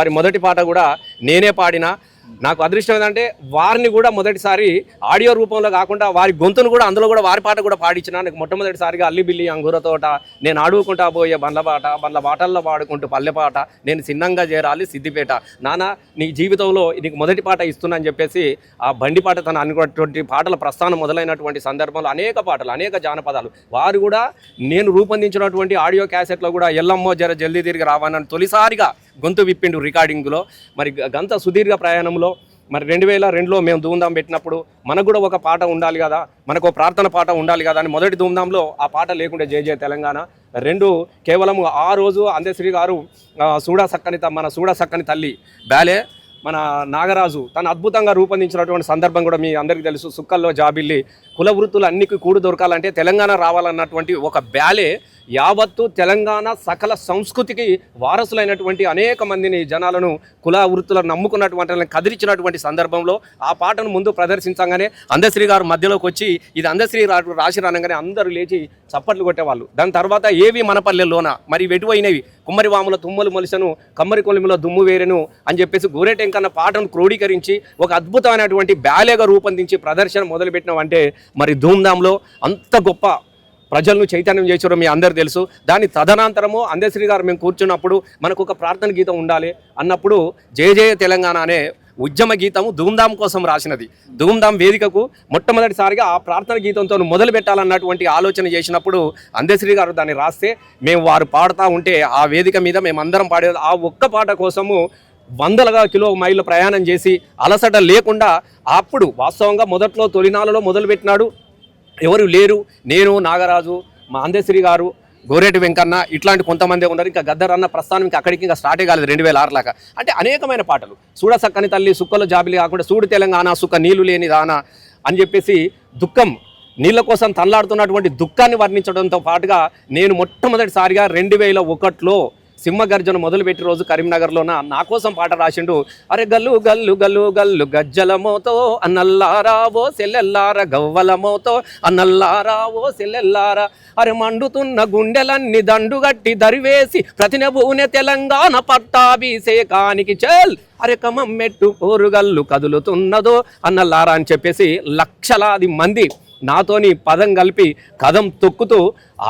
వారి మొదటి పాట కూడా నేనే పాడినా. నాకు అదృష్టం ఏంటంటే వారిని కూడా మొదటిసారి ఆడియో రూపంలో కాకుండా వారి గొంతును కూడా అందులో కూడా వారి పాట కూడా పాడించిన. నాకు మొట్టమొదటిసారిగా అల్లి బిల్లి అంగుర తోట, నేను ఆడుకుంటా పోయే బండ్ల బాటల్లో పాడుకుంటూ పల్లె పాట, నేను చిన్నంగా చేరాలి సిద్దిపేట, నాన్న నీ జీవితంలో నీకు మొదటి పాట ఇస్తున్నా అని చెప్పేసి ఆ బండి పాట తను అనుకున్నటువంటి పాటల ప్రస్థానం మొదలైనటువంటి సందర్భంలో అనేక పాటలు, అనేక జానపదాలు వారు కూడా నేను రూపొందించినటువంటి ఆడియో క్యాసెట్లో కూడా ఎల్లమ్మో జర జల్దీ తిరిగి రావాలని తొలిసారిగా గొంతు విప్పిండు రికార్డింగ్లో. మరి గంత సుదీర్ఘ ప్రయాణంలో మరి 2002లో మేము ధూమ్ధాం పెట్టినప్పుడు మనకు కూడా ఒక పాట ఉండాలి కదా, మనకు ఒక ప్రార్థన పాట ఉండాలి కదా అని మొదటి ధూమ్ధాంలో ఆ పాట లేకుండే జై జయ తెలంగాణ. రెండు కేవలం ఆ రోజు అందశ్రీ గారు మన సూడా సక్కని తల్లి బ్యాలే మన నాగరాజు తను అద్భుతంగా రూపొందించినటువంటి సందర్భం కూడా మీ అందరికీ తెలుసు. సుక్కల్లో జాబిల్లి కుల వృత్తులు అన్నికి కూడు దొరకాలంటే తెలంగాణ రావాలన్నటువంటి ఒక బ్యాలే యావత్తు తెలంగాణ సకల సంస్కృతికి వారసులైనటువంటి అనేక మందిని జనాలను కుల వృత్తులను నమ్ముకున్నటువంటి కదిలించినటువంటి సందర్భంలో ఆ పాటను ముందు ప్రదర్శించగానే అందశ్రీ గారు మధ్యలోకి వచ్చి ఇది అందశ్రీ రాశి అనగానే అందరూ లేచి చప్పట్లు కొట్టేవాళ్ళు. దాని తర్వాత ఏవి మన పల్లెల్లోన మరి వెటువైనవి కుమ్మరివాముల తుమ్మలు మొలిసను కమ్మరి కొలిమిలో దుమ్ము వేరెను అని చెప్పేసి గోరెటెంకన్న పాటను క్రోడీకరించి ఒక అద్భుతమైనటువంటి బ్యాలేగా రూపొందించి ప్రదర్శన మొదలుపెట్టినామంటే మరి ధూమ్ధాంలో అంత గొప్ప ప్రజలను చైతన్యం చేసారో మీ అందరు తెలుసు. దాని తదనంతరము అందశ్రీ గారు మేము కూర్చున్నప్పుడు మనకు ఒక ప్రార్థన గీతం ఉండాలి అన్నప్పుడు జయ జయ తెలంగాణ అనే ఉద్యమ గీతము ధూమ్ధాం కోసం రాసినది. ధూమ్ధాం వేదికకు మొట్టమొదటిసారిగా ఆ ప్రార్థన గీతంతో మొదలు పెట్టాలన్నటువంటి ఆలోచన చేసినప్పుడు అందశ్రీ గారు దాన్ని రాస్తే మేము వారు పాడుతూ ఉంటే ఆ వేదిక మీద మేమందరం పాడేది ఆ ఒక్క పాట కోసము వందలుగా మైళ్ళు ప్రయాణం చేసి అలసట లేకుండా అప్పుడు వాస్తవంగా మొదట్లో తొలినాలలో మొదలుపెట్టినాడు. ఎవరు లేరు, నేను నాగరాజు మా అందశ్రీ గారు గోరేటి వెంకన్న ఇట్లాంటి కొంతమంది ఉన్నారు. ఇంకా గద్దర్ అన్న ప్రస్థానం ఇంకా అక్కడికి ఇంకా స్టార్టే కాలేదు 2006 లాగా. అంటే అనేకమైన పాటలు సూడ సక్కని తల్లి సుక్కల జాబిలి కాకుండా సూడు తెలంగాణ సుక్క నీళ్లు లేని దాన అని చెప్పేసి దుఃఖం నీళ్ళ కోసం తనలాడుతున్నటువంటి దుఃఖాన్ని వర్ణించడంతో పాటుగా నేను మొట్టమొదటిసారిగా 2001లో సింహగర్జన మొదలుపెట్టి రోజు కరీంనగర్లోన నా కోసం పాట రాసిండు. అరే గల్లు గల్లు గల్లు గల్లు గజ్జల మోతో అన్నల్లారావో సెల్లెల్లార గవ్వల మోతో అన్నల్లారావో సెల్లెల్లార అరే మండుతున్న గుండెలన్నీ దండుగట్టి దరివేసి ప్రతినబూనె తెలంగాణ పట్టాభిషేకానికి చల్ అరే కమం మెట్టు కోరుగల్లు కదులుతున్నదో అన్నల్లారా అని చెప్పేసి లక్షలాది మంది నాతోని పదం కలిపి కదం తొక్కుతూ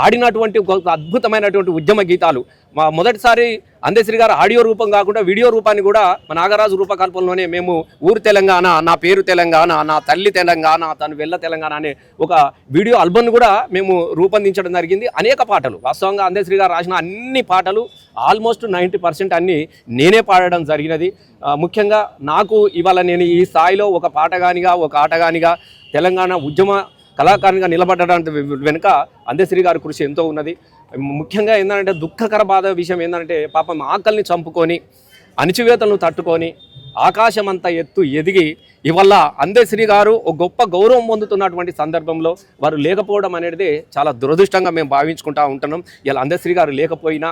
ఆడినటువంటి ఒక అద్భుతమైనటువంటి ఉద్యమ గీతాలు. మా మొదటిసారి అందశ్రీ గారు ఆడియో రూపం కాకుండా వీడియో రూపాన్ని కూడా మా నాగరాజు రూపకల్పనలోనే మేము ఊరు తెలంగాణ, నా పేరు తెలంగాణ, నా తల్లి తెలంగాణ, తను వెళ్ళ తెలంగాణ అనే ఒక వీడియో ఆల్బమ్ కూడా మేము రూపొందించడం జరిగింది. అనేక పాటలు వాస్తవంగా అందశ్రీ గారు రాసిన అన్ని పాటలు ఆల్మోస్ట్ 90% అన్నీ నేనే పాడడం జరిగినది. ముఖ్యంగా నాకు ఇవాళ నేను ఈ స్థాయిలో ఒక పాటగానిగా ఒక ఆటగానిగా తెలంగాణ ఉద్యమ కళాకారునిగా నిలబడడానికి వెనుక అందశ్రీ గారి కృషి ఎంతో ఉన్నది. ముఖ్యంగా ఏంటంటే దుఃఖకర బాధ విషయం ఏంటంటే పాపం ఆకలిని చంపుకొని అణిచివేతలను తట్టుకొని ఆకాశమంతా ఎత్తు ఎదిగి ఇవల్ల అందశ్రీ గారు ఒక గొప్ప గౌరవం పొందుతున్నటువంటి సందర్భంలో వారు లేకపోవడం అనేది చాలా దురదృష్టంగా మేము భావించుకుంటూ ఉంటున్నాం. ఇలా అందశ్రీ గారు లేకపోయినా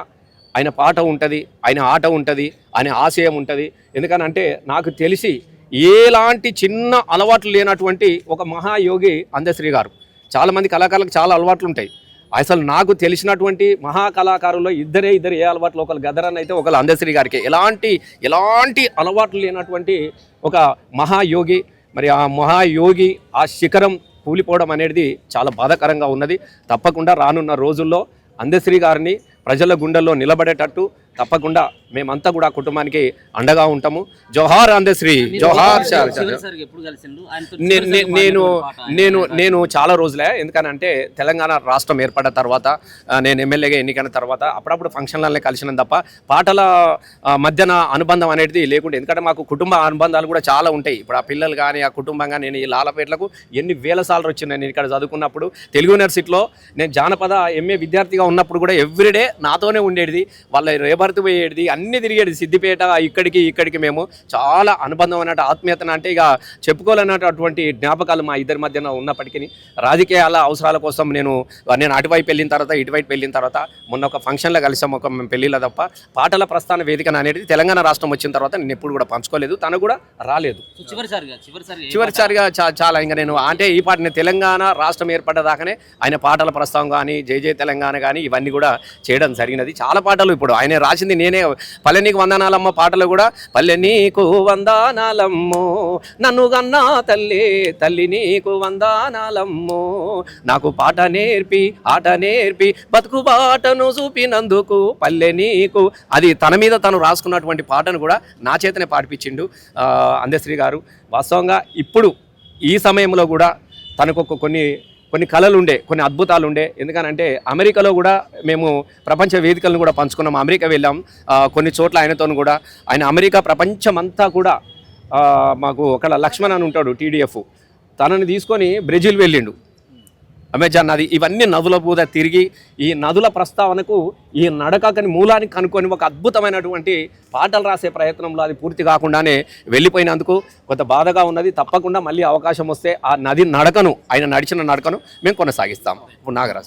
ఆయన పాట ఉంటుంది, ఆయన ఆట ఉంటుంది, ఆయన ఆశయం ఉంటుంది. ఎందుకనంటే నాకు తెలిసి ఎలాంటి చిన్న అలవాట్లు లేనటువంటి ఒక మహాయోగి అందశ్రీ గారు. చాలామంది కళాకారులకు చాలా అలవాట్లు ఉంటాయి. అసలు నాకు తెలిసినటువంటి మహాకళాకారుల్లో ఇద్దరే ఏ అలవాట్లు, ఒకరు గదరన్ అయితే ఒకరు అందశ్రీ గారికి ఎలాంటి అలవాట్లు లేనటువంటి ఒక మహాయోగి. మరి ఆ మహాయోగి ఆ శిఖరం కూలిపోవడం అనేది చాలా బాధాకరంగా ఉన్నది. తప్పకుండా రానున్న రోజుల్లో అందశ్రీ గారిని ప్రజల గుండెల్లో నిలబడేటట్టు తప్పకుండా మేమంతా కూడా కుటుంబానికి అండగా ఉంటాము. జోహార్ అందశ్రీ, జోహార్. నేను చాలా రోజులే, ఎందుకనంటే తెలంగాణ రాష్ట్రం ఏర్పడిన తర్వాత నేను ఎమ్మెల్యేగా ఎన్నికైన తర్వాత అప్పుడప్పుడు ఫంక్షన్లనే కలిసినాం తప్ప పాటల మధ్యన అనుబంధం అనేది లేకుంటే, ఎందుకంటే మాకు కుటుంబ అనుబంధాలు కూడా చాలా ఉంటాయి. ఇప్పుడు ఆ పిల్లలు కానీ ఆ కుటుంబంగా నేను ఈ లాలపేటలకు ఎన్ని వేల సార్లు వచ్చినాయి. నేను ఇక్కడ చదువుకున్నప్పుడు తెలుగు యూనివర్సిటీలో నేను జానపద ఎంఏ విద్యార్థిగా ఉన్నప్పుడు కూడా ఎవ్రీడే నాతోనే ఉండేది. వాళ్ళ రేబర్త్ పోయేది, అన్ని తిరిగేది సిద్దిపేట ఇక్కడికి మేము చాలా అనుబంధం అన్నట్టు ఆత్మీయతను అంటే ఇక చెప్పుకోలేనటువంటి జ్ఞాపకాలు మా ఇద్దరి మధ్యన ఉన్నప్పటికీ రాజకీయాల అవసరాల కోసం నేను అటువైపు వెళ్ళిన తర్వాత ఇటువైపు వెళ్ళిన తర్వాత మొన్న ఒక ఫంక్షన్లో కలిసాం, ఒక పెళ్ళిలో తప్ప పాటల ప్రస్థాన వేదిక అనేది తెలంగాణ రాష్ట్రం వచ్చిన తర్వాత నేను ఎప్పుడు కూడా పంచుకోలేదు, తను కూడా రాలేదు. చివరిసారిగా చాలా ఇంకా నేను అంటే ఈ పాట నేను తెలంగాణ రాష్ట్రం ఏర్పడ్డదాకానే ఆయన పాటల ప్రస్తావం కానీ జై జై తెలంగాణ కానీ ఇవన్నీ కూడా చేయడం జరిగినది. చాలా పాటలు ఇప్పుడు ఆయన రాసింది నేనే పల్లె నీకు వందనాలమ్మ పాటలో కూడా పల్లె నీకు వందనాలమ్మో నన్ను గన్నా తల్లి తల్లి నీకు వందనాలమ్మో నాకు పాట నేర్పి ఆట నేర్పి బతుకు బాటను చూపినందుకు పల్లె నీకు. అది తన మీద తను రాసుకున్నటువంటి పాటను కూడా నా చేతనే పాడిపించిండు అందశ్రీ గారు. వాస్తవంగా ఇప్పుడు ఈ సమయంలో కూడా తనకు కొన్ని కళలు ఉండే, కొన్ని అద్భుతాలు ఉండే. ఎందుకనంటే అమెరికాలో కూడా మేము ప్రపంచ వేదికలను కూడా పంచుకున్నాం. అమెరికా వెళ్ళాం కొన్ని చోట్ల ఆయనతో కూడా. ఆయన అమెరికా ప్రపంచమంతా కూడా మాకు ఒక లక్ష్మణ్ అని ఉంటాడు TDF, తనని తీసుకొని బ్రెజిల్ వెళ్ళిండు, అమెజాన్ నది, ఇవన్నీ నదుల పూద తిరిగి ఈ నదుల ప్రస్తావనకు ఈ నడకని మూలానికి కనుక్కొని ఒక అద్భుతమైనటువంటి పాటలు రాసే ప్రయత్నంలో అది పూర్తి కాకుండానే వెళ్ళిపోయినందుకు కొంత బాధగా ఉన్నది. తప్పకుండా మళ్ళీ అవకాశం వస్తే ఆ నది నడకను, ఆయన నడిచిన నడకను మేము కొనసాగిస్తాము. ఇప్పుడు నాగరాజు.